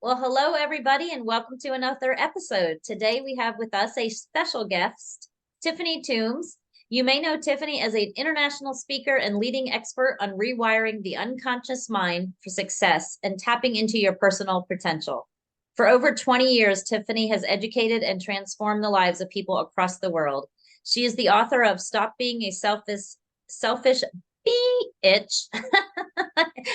Well, hello, everybody, and welcome to another episode. Today, we have with us a special guest, Tiffany Toombs. You may know Tiffany as an international speaker and leading expert on rewiring the unconscious mind for success and tapping into your personal potential. For over 20 years, Tiffany has educated and transformed the lives of people across the world. She is the author of Stop Being a Selfish Bitch.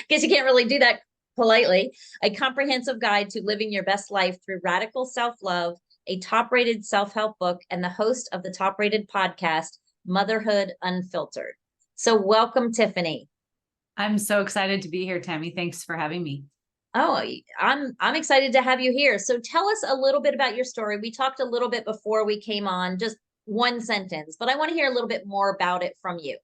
Guess you can't really do that politely. A comprehensive guide to living your best life through radical self-love, a top-rated self-help book, and the host of the top-rated podcast, Motherhood Unfiltered. So welcome, Tiffany. I'm so excited to be here, Tammy. Thanks for having me. Oh, I'm excited to have you here. So tell us a little bit about your story. We talked a little bit before we came on, just one sentence, but I want to hear a little bit more about it from you.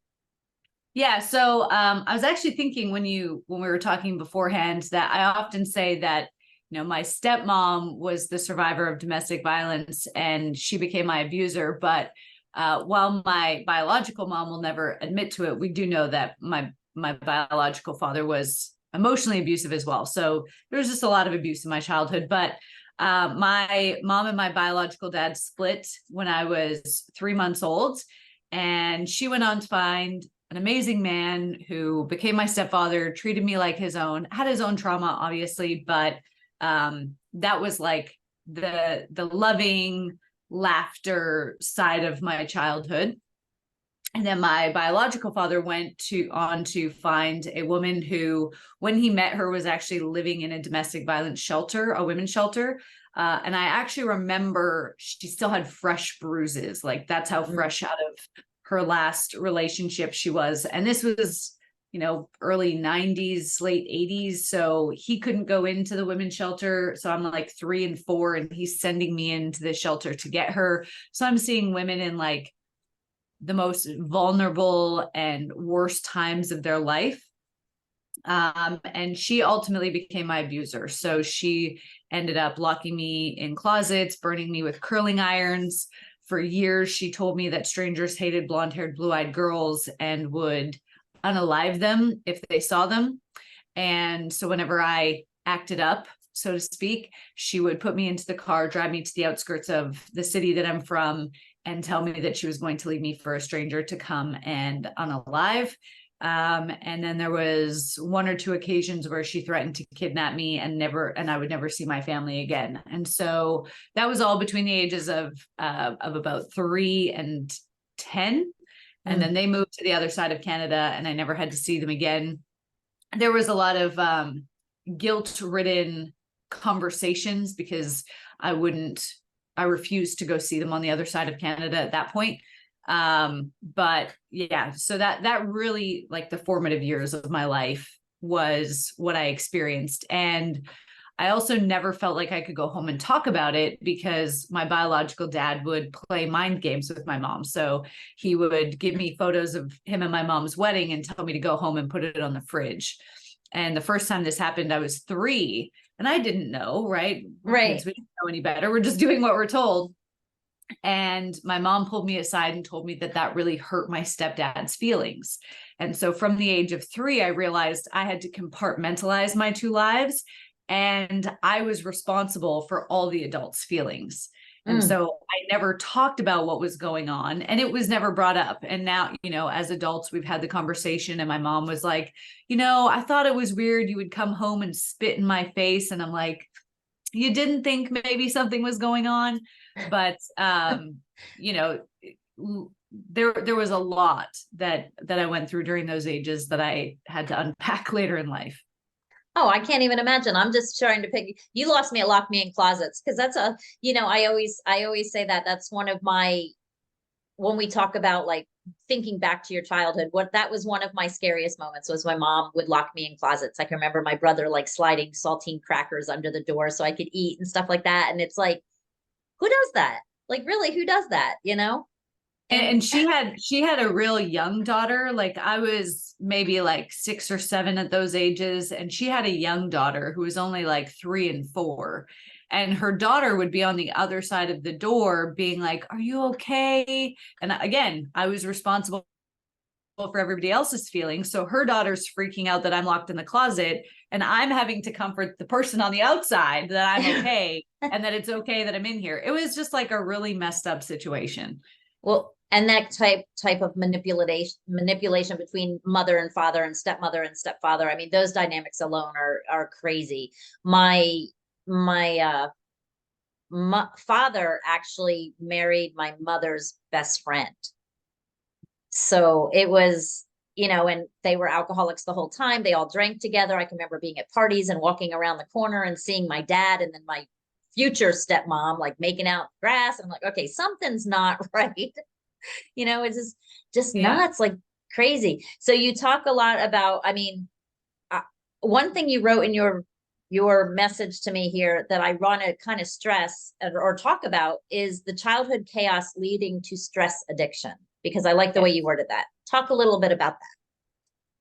Yeah, so I was actually thinking when we were talking beforehand that I often say that, my stepmom was the survivor of domestic violence and she became my abuser. But while my biological mom will never admit to it, we do know that my biological father was emotionally abusive as well. So there was just a lot of abuse in my childhood. But my mom and my biological dad split when I was 3 months old, and she went on to find an amazing man who became my stepfather, treated me like his own, had his own trauma, obviously, but that was like the loving laughter side of my childhood. And then my biological father went on to find a woman who, when he met her, was actually living in a domestic violence shelter, a women's shelter. And I actually remember she still had fresh bruises. Like that's how fresh out of her last relationship she was. And this was, early 90s, late 80s. So he couldn't go into the women's shelter. So I'm like 3 and 4, and he's sending me into the shelter to get her. So I'm seeing women in like the most vulnerable and worst times of their life. And she ultimately became my abuser. So she ended up locking me in closets, burning me with curling irons. For years, she told me that strangers hated blonde-haired, blue-eyed girls and would unalive them if they saw them. And so whenever I acted up, so to speak, she would put me into the car, drive me to the outskirts of the city that I'm from, and tell me that she was going to leave me for a stranger to come and unalive. And then there was 1 or 2 occasions where she threatened to kidnap me and I would never see my family again. And so that was all between the ages of about 3 and 10. And then they moved to the other side of Canada and I never had to see them again. There was a lot of guilt-ridden conversations because I refused to go see them on the other side of Canada at that point. But yeah, so that really, like, the formative years of my life was what I experienced. And I also never felt like I could go home and talk about it because my biological dad would play mind games with my mom. So he would give me photos of him and my mom's wedding and tell me to go home and put it on the fridge. And the first time this happened, I was 3 and I didn't know, right? Right. We didn't know any better. We're just doing what we're told. And my mom pulled me aside and told me that really hurt my stepdad's feelings. And so from the age of 3, I realized I had to compartmentalize my 2 lives. And I was responsible for all the adults' feelings. And so I never talked about what was going on and it was never brought up. And now, as adults, we've had the conversation and my mom was like, I thought it was weird you would come home and spit in my face. And I'm like, you didn't think maybe something was going on, but, there was a lot that I went through during those ages that I had to unpack later in life. Oh, I can't even imagine. I'm just trying to pick. You lost me at lock me in closets because that's I always say that that's one of my, when we talk about like thinking back to your childhood, that was one of my scariest moments was my mom would lock me in closets. I can remember my brother like sliding saltine crackers under the door so I could eat and stuff like that. And it's like, who does that? Like, really, who does that? And she had a real young daughter. Like I was maybe like 6 or 7 at those ages. And she had a young daughter who was only like 3 and 4. And her daughter would be on the other side of the door being like, are you okay? And again, I was responsible for everybody else's feelings. So her daughter's freaking out that I'm locked in the closet, and I'm having to comfort the person on the outside that I'm okay and that it's okay that I'm in here. It was just like a really messed up situation. Well, and that type of manipulation between mother and father and stepmother and stepfather. I mean, those dynamics alone are crazy. My father actually married my mother's best friend. So it was, and they were alcoholics the whole time. They all drank together. I can remember being at parties and walking around the corner and seeing my dad and then my future stepmom like making out grass. I'm like, okay, something's not right. It's just nuts, like crazy. So you talk a lot about, I mean, one thing you wrote in your message to me here that I want to kind of stress or talk about is the childhood chaos leading to stress addiction, because I like the way you worded that. Talk a little bit about that.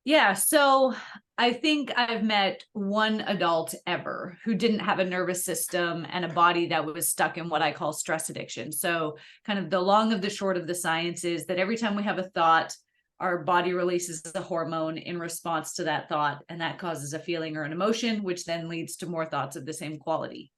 Yeah. So I think I've met one adult ever who didn't have a nervous system and a body that was stuck in what I call stress addiction. So kind of the long of the short of the science is that every time we have a thought, our body releases a hormone in response to that thought, and that causes a feeling or an emotion, which then leads to more thoughts of the same quality.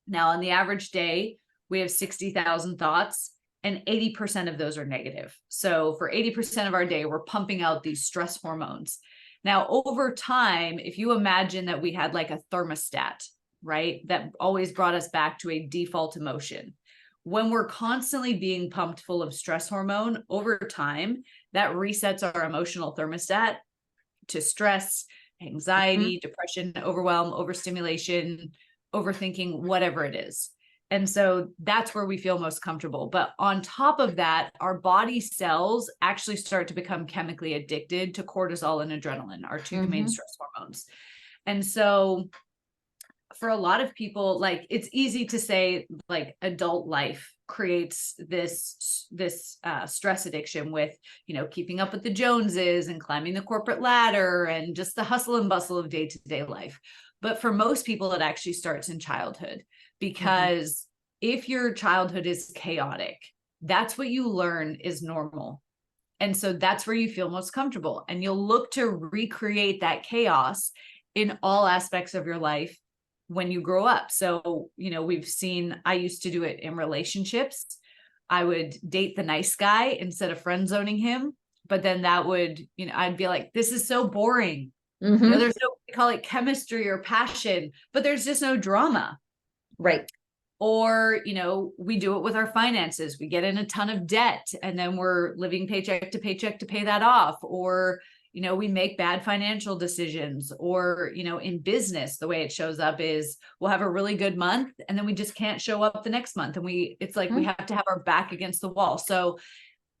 Now, on the average day, we have 60,000 thoughts, and 80% of those are negative. So for 80% of our day, we're pumping out these stress hormones. Now, over time, if you imagine that we had like a thermostat, right, that always brought us back to a default emotion. When we're constantly being pumped full of stress hormone, over time, that resets our emotional thermostat to stress, anxiety, depression, overwhelm, overstimulation, overthinking, whatever it is. And so that's where we feel most comfortable. But on top of that, our body cells actually start to become chemically addicted to cortisol and adrenaline, our two main stress hormones. And so for a lot of people, like, it's easy to say like adult life creates this stress addiction with, keeping up with the Joneses and climbing the corporate ladder and just the hustle and bustle of day-to-day life. But for most people, it actually starts in childhood, because if your childhood is chaotic, that's what you learn is normal. And so that's where you feel most comfortable. And you'll look to recreate that chaos in all aspects of your life when you grow up. So, I used to do it in relationships. I would date the nice guy instead of friend zoning him. But then that would, I'd be like, this is so boring. There's no, we call it chemistry or passion, but there's just no drama. Right. Or, we do it with our finances. We get in a ton of debt and then we're living paycheck to paycheck to pay that off. Or, we make bad financial decisions. Or, in business, the way it shows up is we'll have a really good month and then we just can't show up the next month. And it's like we have to have our back against the wall. So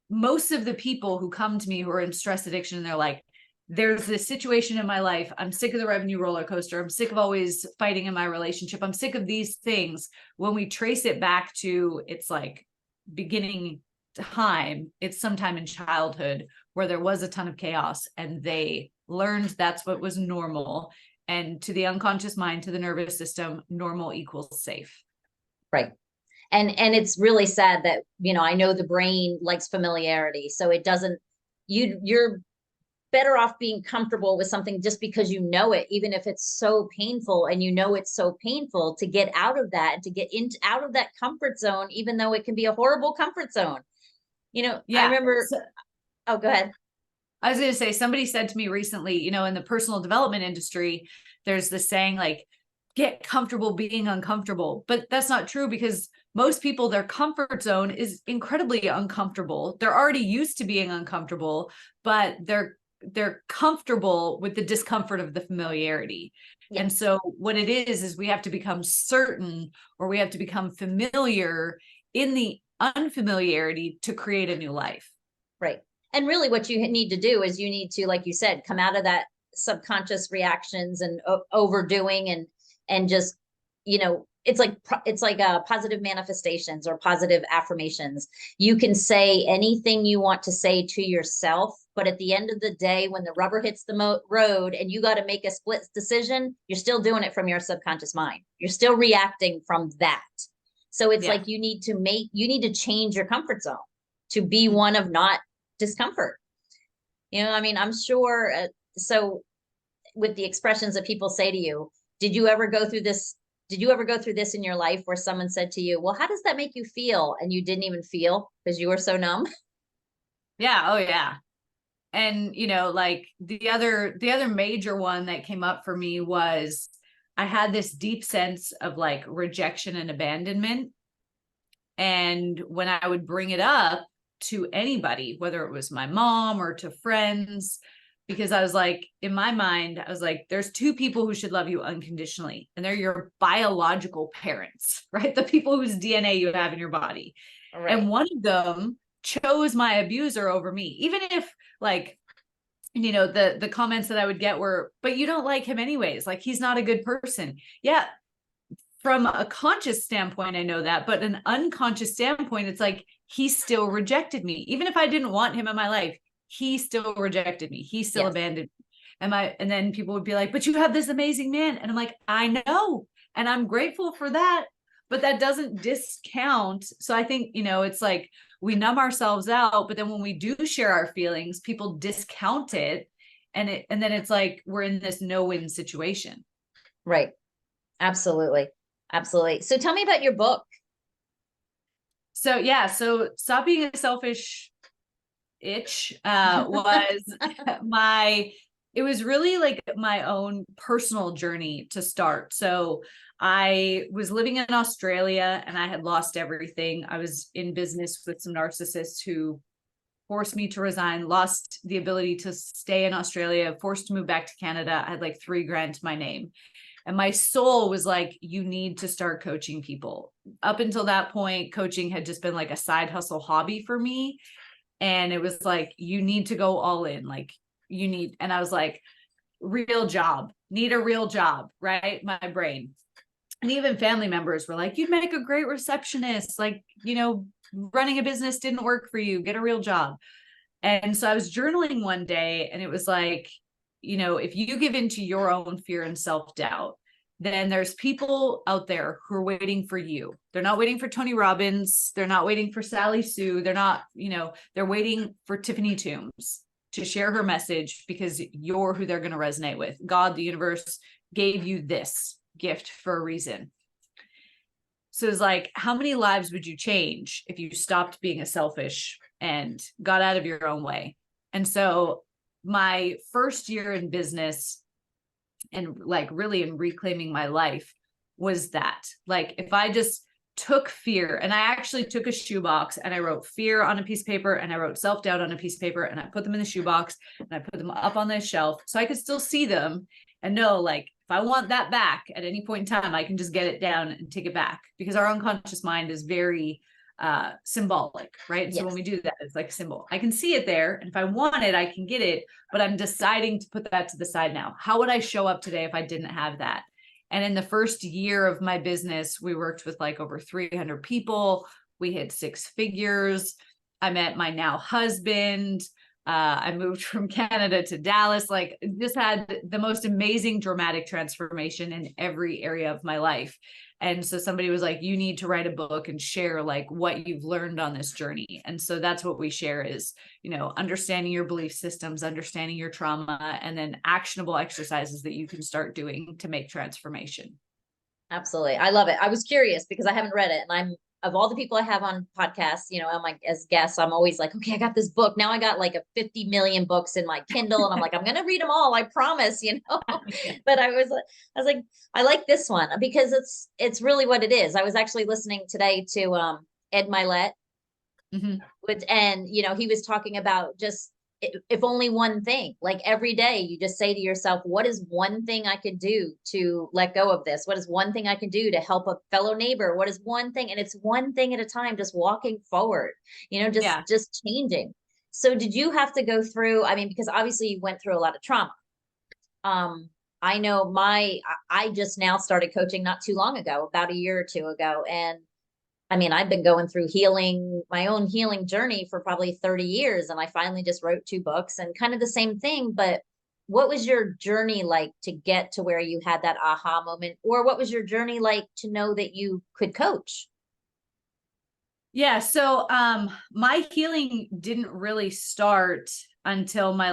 most of the people who come to me who are in stress addiction, they're like, there's this situation in my life. I'm sick of the revenue roller coaster. I'm sick of always fighting in my relationship. I'm sick of these things. When we trace it back to it's like beginning time, it's sometime in childhood where there was a ton of chaos and they learned that's what was normal. And to the unconscious mind, to the nervous system, normal equals safe. Right. And it's really sad that, I know the brain likes familiarity. So it doesn't, you're better off being comfortable with something just because you know it, even if it's so painful and it's so painful to get out of that and to get out of that comfort zone, even though it can be a horrible comfort zone. I remember, go ahead. I was going to say, somebody said to me recently, in the personal development industry, there's this saying like, get comfortable being uncomfortable. But that's not true, because most people, their comfort zone is incredibly uncomfortable. They're already used to being uncomfortable, but they're comfortable with the discomfort of the familiarity. Yeah. And so what it is we have to become certain, or we have to become familiar in the unfamiliarity to create a new life. Right. And really what you need to do is you need to, like you said, come out of that subconscious reactions and overdoing and just, it's like positive manifestations or positive affirmations. You can say anything you want to say to yourself, but at the end of the day, when the rubber hits the road and you got to make a split decision, you're still doing it from your subconscious mind. You're still reacting from that. So it's like you need to change your comfort zone to be one of not discomfort. I mean, I'm sure. So with the expressions that people say to you, did you ever go through this? Did you ever go through this in your life where someone said to you, well, how does that make you feel? And you didn't even feel because you were so numb? Yeah. Oh yeah. And like the other major one that came up for me was I had this deep sense of like rejection and abandonment. And when I would bring it up to anybody, whether it was my mom or to friends, because I was like, in my mind, I was like, there's two people who should love you unconditionally, and they're your biological parents, right? The people whose DNA you have in your body. Right. And one of them chose my abuser over me, even if like, the comments that I would get were, but you don't like him anyways, like he's not a good person. Yeah, from a conscious standpoint, I know that, but an unconscious standpoint, it's like he still rejected me. Even if I didn't want him in my life, he still rejected me. He still Yes. abandoned me. And then people would be like, but you have this amazing man. And I'm like, I know. And I'm grateful for that, but that doesn't discount. So I think, it's like we numb ourselves out, but then when we do share our feelings, people discount it. And then it's like, we're in this no-win situation. Right. Absolutely. Absolutely. So tell me about your book. So yeah, so Stop Being a Selfish Itch was it was really like my own personal journey to start. So I was living in Australia and I had lost everything. I was in business with some narcissists who forced me to resign, lost the ability to stay in Australia, forced to move back to Canada. I had like $3,000 to my name. And my soul was like, you need to start coaching people. Up until that point, coaching had just been like a side hustle hobby for me. And it was like, you need to go all in. Like, and I was like, real job, need a real job, right? My brain. And even family members were like, you'd make a great receptionist. Like, running a business didn't work for you. Get a real job. And so I was journaling one day and it was like, if you give into your own fear and self-doubt, then there's people out there who are waiting for you. They're not waiting for Tony Robbins. They're not waiting for Sally Sue. They're not, they're waiting for Tiffany Toombs to share her message because you're who they're going to resonate with. God, the universe gave you this gift for a reason. So it's like, how many lives would you change if you stopped being a selfish and got out of your own way? And so my first year in business and like really in reclaiming my life was that, like, if I just took fear, and I actually took a shoebox and I wrote fear on a piece of paper and I wrote self-doubt on a piece of paper and I put them in the shoebox and I put them up on the shelf so I could still see them and know, like, if I want that back at any point in time, I can just get it down and take it back, because our unconscious mind is very symbolic, right? Yes. So when we do that, it's like a symbol. I can see it there, and if I want it, I can get it, but I'm deciding to put that to the side now. How would I show up today if I didn't have that? And in the first year of my business, we worked with like over 300 people. We hit 6 figures. I met my now husband. I moved from Canada to Dallas, like just had the most amazing dramatic transformation in every area of my life. And so somebody was like, you need to write a book and share like what you've learned on this journey. And so that's what we share is, understanding your belief systems, understanding your trauma, and then actionable exercises that you can start doing to make transformation. Absolutely. I love it. I was curious because I haven't read it, and of all the people I have on podcasts, I'm like, as guests, I'm always like, okay, I got this book. Now I got like a 50 million books in my Kindle, and I'm like, I'm going to read them all. I promise, but I was like, I like this one because it's really what it is. I was actually listening today to, Ed Milet, Mm-hmm. and he was talking about just, if only one thing, like every day you just say to yourself, what is one thing I could do to let go of this? What is one thing I can do to help a fellow neighbor? What is one thing? And it's one thing at a time, just walking forward, Yeah. just changing. So did you have to go through, I mean, because obviously you went through a lot of trauma. I know I just now started coaching not too long ago, about a year or two ago. And I mean, I've been going through my own healing journey for probably 30 years. And I finally just wrote 2 books and kind of the same thing. But what was your journey like to get to where you had that aha moment? Or what was your journey like to know that you could coach? Yeah. So my healing didn't really start until my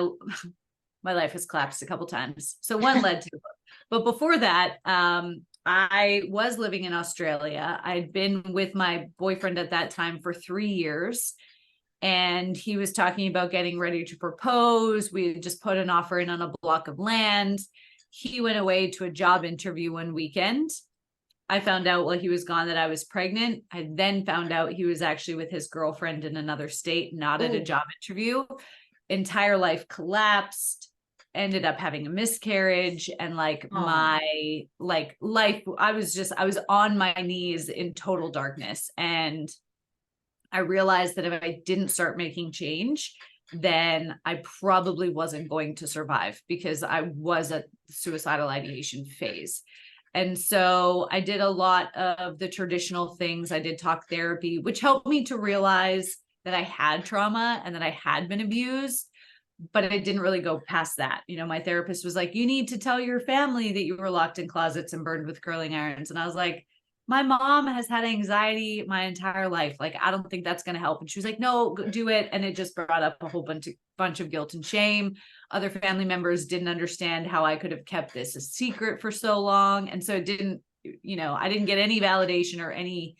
life has collapsed a couple times. So one led to the book. But before that, I was living in Australia. I'd been with my boyfriend at that time for 3 years. And he was talking about getting ready to propose. We had just put an offer in on a block of land. He went away to a job interview one weekend. I found out while he was gone that I was pregnant. I then found out he was actually with his girlfriend in another state, not at a job interview. Entire life collapsed, ended up having a miscarriage, and like my life, I was on my knees in total darkness. And I realized that if I didn't start making change, then I probably wasn't going to survive, because I was at suicidal ideation phase. And so I did a lot of the traditional things. I did talk therapy, which helped me to realize that I had trauma and that I had been abused, but it didn't really go past that. You know, my therapist was like, you need to tell your family that you were locked in closets and burned with curling irons. And I was like, my mom has had anxiety my entire life. Like, I don't think that's going to help. And she was like, no, do it. And it just brought up a whole bunch of guilt and shame. Other family members didn't understand how I could have kept this a secret for so long. And so it didn't, you know, I didn't get any validation or any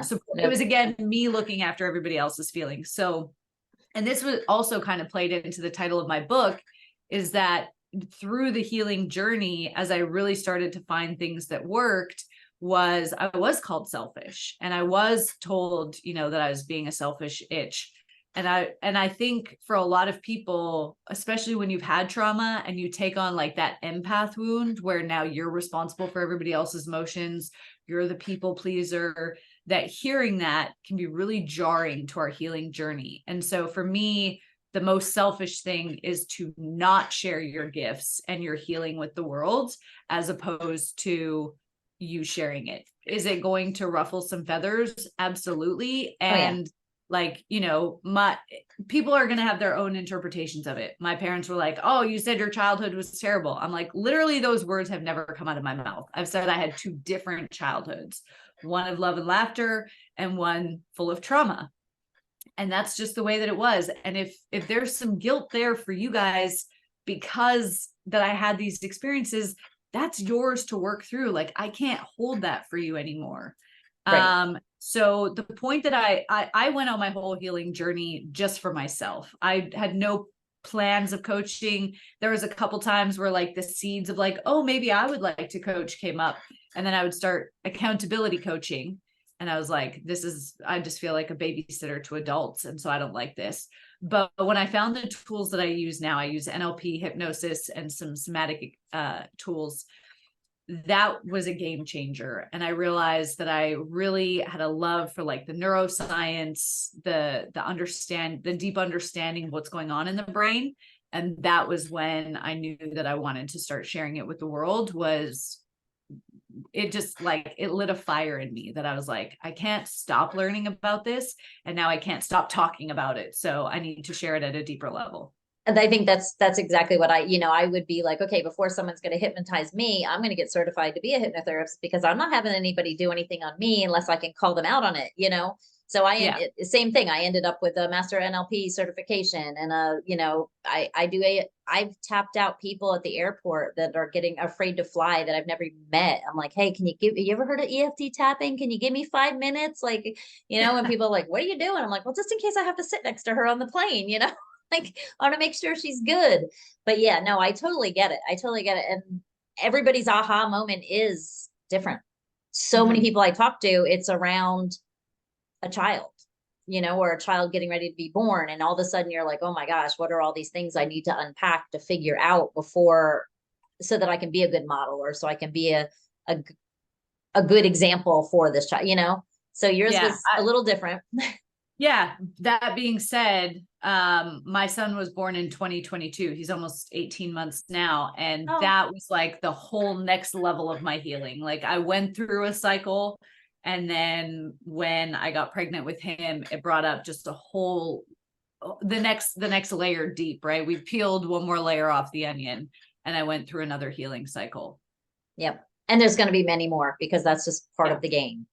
support. It was, again, me looking after everybody else's feelings. So, and this was also kind of played into the title of my book, is that through the healing journey, as I really started to find things that worked, I was called selfish, and I was told, you know, that I was being a selfish itch. And I think for a lot of people, especially when you've had trauma and you take on like that empath wound, where now you're responsible for everybody else's emotions, you're the people pleaser, that hearing that can be really jarring to our healing journey. And so for me, the most selfish thing is to not share your gifts and your healing with the world, as opposed to you sharing it. Is it going to ruffle some feathers? Absolutely. And like, you know, people are going to have their own interpretations of it. My parents were like, oh, you said your childhood was terrible. I'm like, literally those words have never come out of my mouth. I've said I had 2 different childhoods, one of love and laughter and one full of trauma. And that's just the way that it was. And if there's some guilt there for you guys, because that I had these experiences, that's yours to work through. Like, I can't hold that for you anymore. Right. So the point that I went on my whole healing journey just for myself. I had no plans of coaching. There was a couple times where like the seeds of like, oh, maybe I would like to coach came up. And then I would start accountability coaching. And I was like, I just feel like a babysitter to adults. And so I don't like this. But when I found the tools that I use now, I use NLP, hypnosis, and some somatic tools. That was a game changer. And I realized that I really had a love for like the neuroscience, the deep understanding of what's going on in the brain. And that was when I knew that I wanted to start sharing it with the world. It just like, it lit a fire in me that I was like, I can't stop learning about this. And now I can't stop talking about it. So I need to share it at a deeper level. And I think that's exactly what I would be like, okay, before someone's going to hypnotize me, I'm going to get certified to be a hypnotherapist, because I'm not having anybody do anything on me unless I can call them out on it, you know? So same thing. I ended up with a master NLP certification, and I've tapped out people at the airport that are getting afraid to fly that I've never even met. I'm like, hey, you ever heard of EFT tapping? Can you give me 5 minutes? Like, you know, and people are like, what are you doing? I'm like, well, just in case I have to sit next to her on the plane, you know? Like, I want to make sure she's good. But yeah, no, I totally get it. And everybody's aha moment is different. So many people I talk to, it's around a child, you know, or a child getting ready to be born. And all of a sudden you're like, oh my gosh, what are all these things I need to unpack to figure out so that I can be a good model, or so I can be a good example for this child, you know? So yours was a little different. Yeah. That being said, my son was born in 2022. He's almost 18 months now. And that was like the whole next level of my healing. Like, I went through a cycle, and then when I got pregnant with him, it brought up just the next layer deep, right? We peeled one more layer off the onion, and I went through another healing cycle. Yep. And there's going to be many more, because that's just part of the game.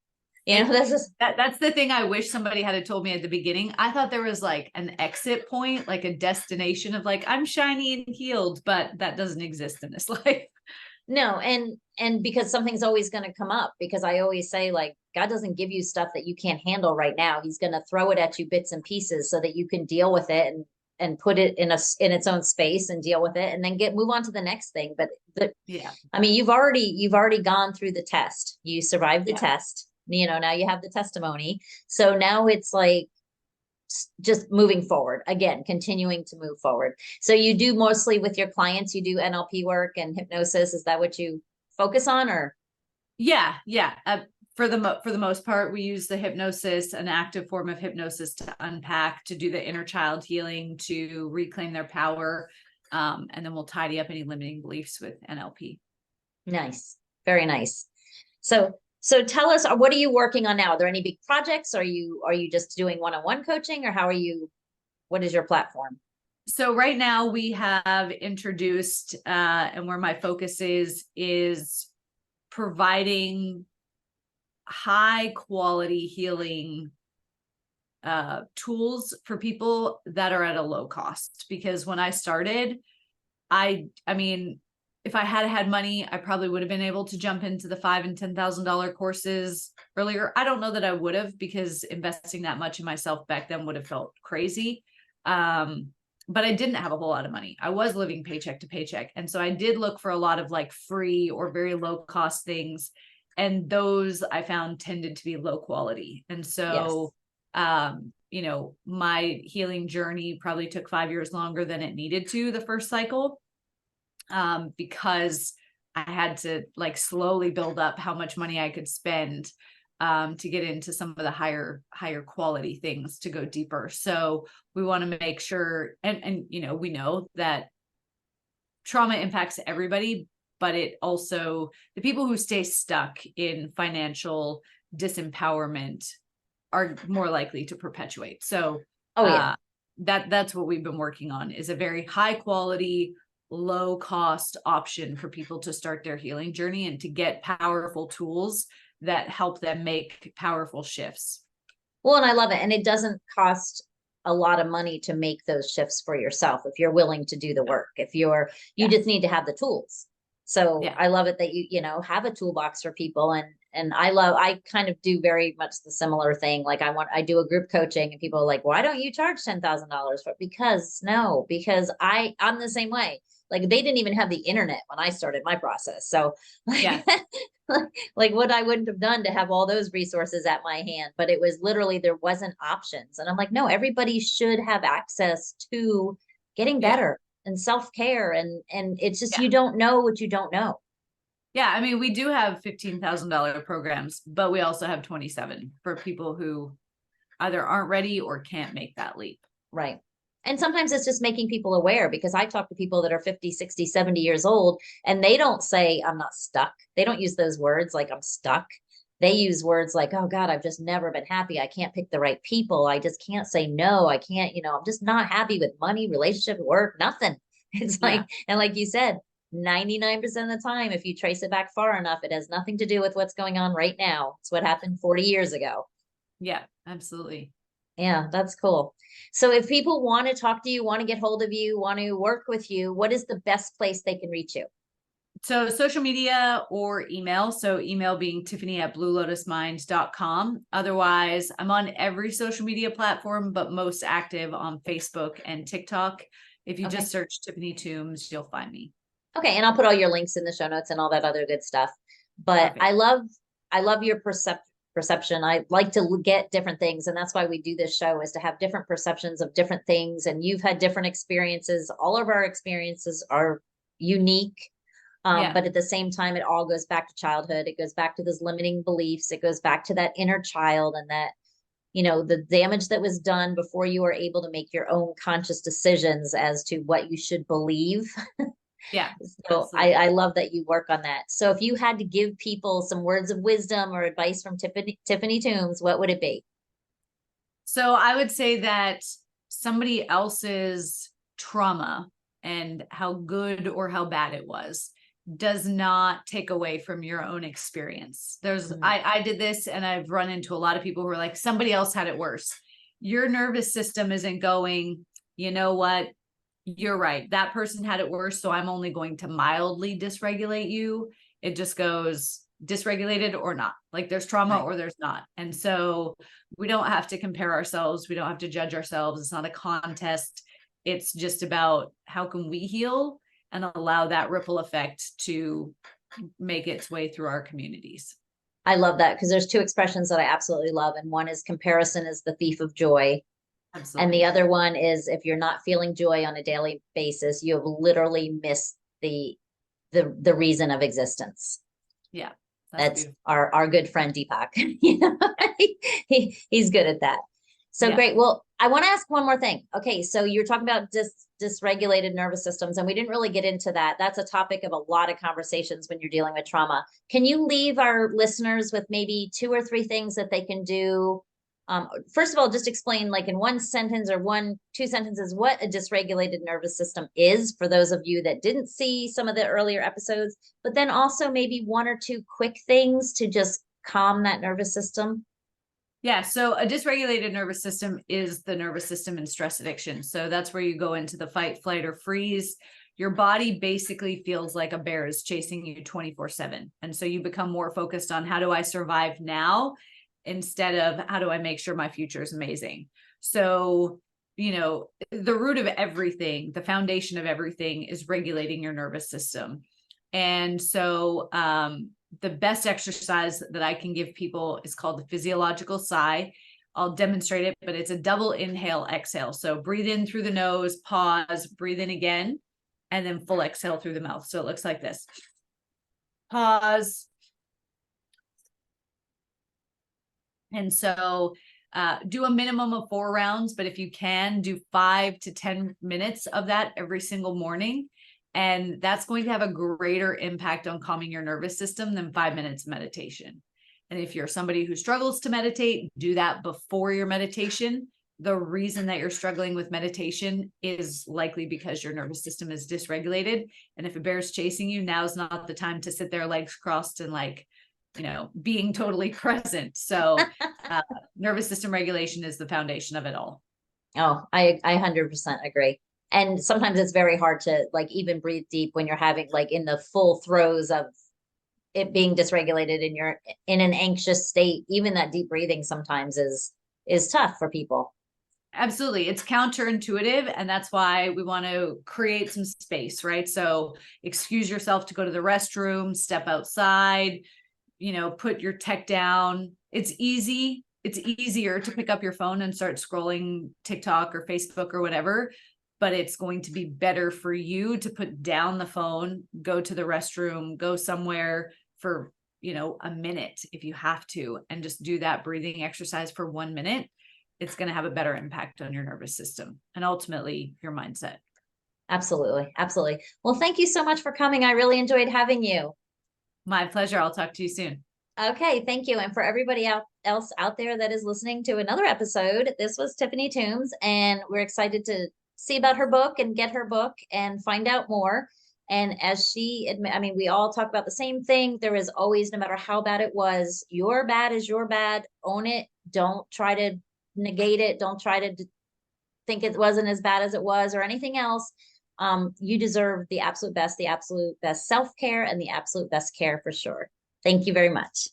That's just, That's the thing I wish somebody had told me at the beginning. I thought there was like an exit point, like a destination of like, I'm shiny and healed, but that doesn't exist in this life. no. And because something's always going to come up, because I always say, like, God doesn't give you stuff that you can't handle right now. He's going to throw it at you bits and pieces so that you can deal with it and put it in its own space and deal with it and then move on to the next thing. But Yeah. I mean, you've already gone through the test. You survived the Yeah. test. Now you have the testimony. So now it's like just moving forward again, continuing to move forward. So you do mostly with your clients, you do NLP work and hypnosis. Is that what you focus on, or? Yeah. Yeah. For the most part, we use the hypnosis, an active form of hypnosis, to unpack, to do the inner child healing, to reclaim their power. And then we'll tidy up any limiting beliefs with NLP. Nice. Very nice. So tell us, what are you working on now? Are there any big projects? Are you just doing one-on-one coaching, or what is your platform? So right now we have introduced, and where my focus is providing high quality healing tools for people that are at a low cost. Because when I started, I mean, if I had money, I probably would have been able to jump into the $5,000 and $10,000 courses earlier. I don't know that I would have, because investing that much in myself back then would have felt crazy. But I didn't have a whole lot of money. I was living paycheck to paycheck. And so I did look for a lot of like free or very low cost things. And those I found tended to be low quality. And so, my healing journey probably took 5 years longer than it needed to the first cycle. Because I had to like slowly build up how much money I could spend to get into some of the higher quality things, to go deeper. So we want to make sure, and we know that trauma impacts everybody, but it also, the people who stay stuck in financial disempowerment are more likely to perpetuate. So that's what we've been working on, is a very high quality, low cost option for people to start their healing journey and to get powerful tools that help them make powerful shifts. Well, and I love it. And it doesn't cost a lot of money to make those shifts for yourself if you're willing to do the work. If you just need to have the tools. So I love it that you have a toolbox for people. And I kind of do very much the similar thing. Like I do a group coaching, and people are like, why don't you charge $10,000 for it? Because I'm the same way. Like, they didn't even have the internet when I started my process. So like what I wouldn't have done to have all those resources at my hand, but it was literally, there wasn't options. And I'm like, no, everybody should have access to getting better and self-care. And it's just, you don't know what you don't know. Yeah. I mean, we do have $15,000 programs, but we also have 27 for people who either aren't ready or can't make that leap. Right. And sometimes it's just making people aware, because I talk to people that are 50, 60, 70 years old, and they don't say, I'm not stuck. They don't use those words like I'm stuck. They use words like, oh God, I've just never been happy. I can't pick the right people. I just can't say no. I can't, I'm just not happy with money, relationship, work, nothing. It's like, and like you said, 99% of the time, if you trace it back far enough, it has nothing to do with what's going on right now. It's what happened 40 years ago. Yeah, absolutely. Yeah, that's cool. So if people want to talk to you, want to get hold of you, want to work with you, what is the best place they can reach you? So social media or email. So email being tiffany@bluelotusmind.com. Otherwise, I'm on every social media platform, but most active on Facebook and TikTok. If you just search Tiffany Toombs, you'll find me. Okay. And I'll put all your links in the show notes and all that other good stuff. But perfect. I love your perception. I like to get different things. And that's why we do this show, is to have different perceptions of different things. And you've had different experiences. All of our experiences are unique. But at the same time, it all goes back to childhood. It goes back to those limiting beliefs. It goes back to that inner child, and that, the damage that was done before you were able to make your own conscious decisions as to what you should believe. Yeah. So I love that you work on that. So if you had to give people some words of wisdom or advice from Tiffany Toombs, what would it be? So I would say that somebody else's trauma, and how good or how bad it was, does not take away from your own experience. I did this, and I've run into a lot of people who are like, somebody else had it worse. Your nervous system isn't going, you know what? You're right. That person had it worse. So I'm only going to mildly dysregulate you. It just goes dysregulated or not. Like there's trauma or there's not. And so we don't have to compare ourselves. We don't have to judge ourselves. It's not a contest. It's just about how can we heal and allow that ripple effect to make its way through our communities. I love that, because there's two expressions that I absolutely love. And one is comparison is the thief of joy. Absolutely. And the other one is, if you're not feeling joy on a daily basis, you have literally missed the reason of existence. Yeah. That's our good friend Deepak. You know, he's good at that. So great. Well, I want to ask one more thing. Okay, so you're talking about dysregulated nervous systems, and we didn't really get into that. That's a topic of a lot of conversations when you're dealing with trauma. Can you leave our listeners with maybe 2 or 3 things that they can do? First of all, just explain, like in one sentence or 2 sentences, what a dysregulated nervous system is for those of you that didn't see some of the earlier episodes, but then also maybe 1 or 2 quick things to just calm that nervous system. Yeah. So a dysregulated nervous system is the nervous system in stress addiction. So that's where you go into the fight, flight, or freeze. Your body basically feels like a bear is chasing you 24/7. And so you become more focused on how do I survive now instead of how do I make sure my future is amazing. So, the root of everything, the foundation of everything is regulating your nervous system. And so, the best exercise that I can give people is called the physiological sigh. I'll demonstrate it, but it's a double inhale, exhale. So breathe in through the nose, pause, breathe in again, and then full exhale through the mouth. So it looks like this. Pause. And so do a minimum of 4 rounds, but if you can, do 5 to 10 minutes of that every single morning. And that's going to have a greater impact on calming your nervous system than 5 minutes meditation. And if you're somebody who struggles to meditate, do that before your meditation. The reason that you're struggling with meditation is likely because your nervous system is dysregulated. And if a bear's chasing you, now's not the time to sit there legs crossed and being totally present. So nervous system regulation is the foundation of it all. Oh, I 100% agree. And sometimes it's very hard to even breathe deep when you're having in the full throes of it being dysregulated and you're in an anxious state. Even that deep breathing sometimes is tough for people. Absolutely. It's counterintuitive. And that's why we want to create some space, right? So excuse yourself to go to the restroom, step outside, put your tech down. It's easy. It's easier to pick up your phone and start scrolling TikTok or Facebook or whatever, but it's going to be better for you to put down the phone, go to the restroom, go somewhere for, a minute if you have to, and just do that breathing exercise for 1 minute. It's going to have a better impact on your nervous system and ultimately your mindset. Absolutely. Absolutely. Well, thank you so much for coming. I really enjoyed having you. My pleasure. I'll talk to you soon. Okay. Thank you. And for everybody else out there that is listening to another episode, this was Tiffany Toombs, and we're excited to see about her book and get her book and find out more. And as she admit, we all talk about the same thing. There is always, no matter how bad it was, your bad is your bad. Own it. Don't try to negate it. Don't try to think it wasn't as bad as it was or anything else. You deserve the absolute best self-care and the absolute best care for sure. Thank you very much.